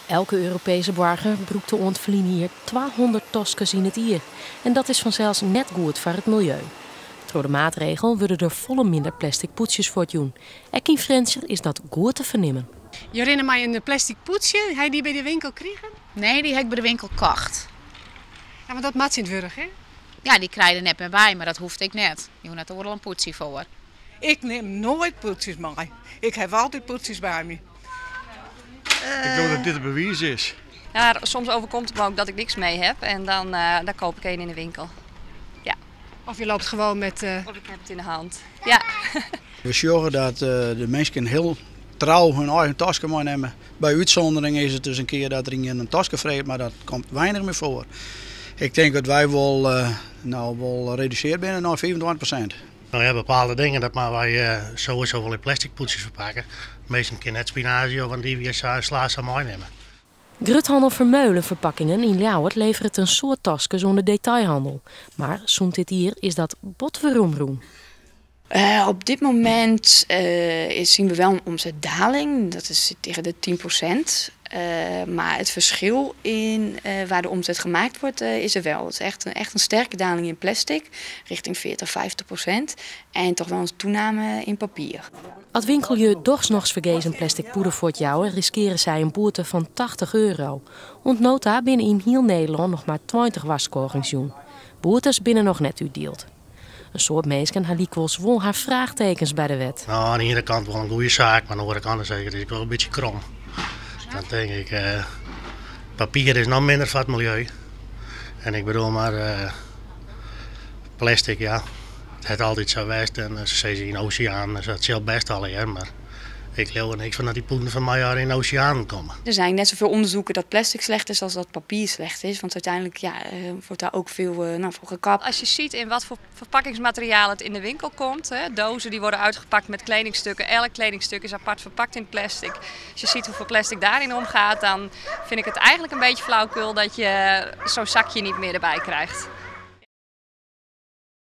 Elke Europese burger broekt de ontverlien hier 200 toskes in het jaar. En dat is vanzelfs net goed voor het milieu. Door de maatregel worden er volle minder plastic poetsjes voor het doen. Ook in Friesland is dat goed te vernemen. Je herinnert mij een plastic poetsje. Heb je die bij de winkel kregen? Nee, die heb ik bij de winkel kocht. Ja, maar dat maakt in het wurg, hè? Ja, die krijg je net meer bij, maar dat hoefde ik net. Je moet er wel een poetsie voor. Ik neem nooit poetsjes mee. Ik heb altijd poetsjes bij me. Ik denk dat dit een bewijs is. Ja, soms overkomt het me ook dat ik niks mee heb en dan koop ik een in de winkel. Ja. Of je loopt gewoon met... Of ik heb het in de hand. Ja. We zorgen dat de mensen heel trouw hun eigen tasje meenemen. Bij uitzondering is het dus een keer dat er een tasje vreet, maar dat komt weinig meer voor. Ik denk dat wij wel reduceerd zijn naar 25%. Nou ja, bepaalde dingen dat maar wij sowieso wel in plastic poetsjes verpakken. Meestal kan net spinazie of een die slaas aan meenemen. Gruthandel Vermeulen verpakkingen in Ljouwert levert een soort tasken zonder detailhandel. Maar soms dit hier is dat botverroemroem. Op dit moment zien we wel een omzetdaling, dat is tegen de 10%. Maar het verschil in waar de omzet gemaakt wordt is er wel. Het is echt een sterke daling in plastic, richting 40-50%. En toch wel een toename in papier. Als winkelje dochsnogs vergezen plastic poeder voor het jouwen, riskeren zij een boete van €80. Want nota binnen in heel Nederland nog maar 20 waskorings doen. Boetes binnen nog net uitdeeld. Een soort mensen had dikwijls wel haar vraagtekens bij de wet. Nou, aan de ene kant wel een goede zaak, maar aan de andere kant is het wel een beetje krom. Dan denk ik, papier is nog minder voor het milieu. En ik bedoel maar, plastic, ja, het heeft altijd zo geweest. En ze zeggen in de oceaan, dat is best al hier, maar ik geloof er niks van dat die poeden van mij in de oceaan komen. Er zijn net zoveel onderzoeken dat plastic slecht is als dat papier slecht is. Want uiteindelijk wordt daar ook veel voor gekapt. Als je ziet in wat voor verpakkingsmateriaal het in de winkel komt. Hè, dozen die worden uitgepakt met kledingstukken. Elk kledingstuk is apart verpakt in plastic. Als je ziet hoeveel plastic daarin omgaat, dan vind ik het eigenlijk een beetje flauwkul dat je zo'n zakje niet meer erbij krijgt.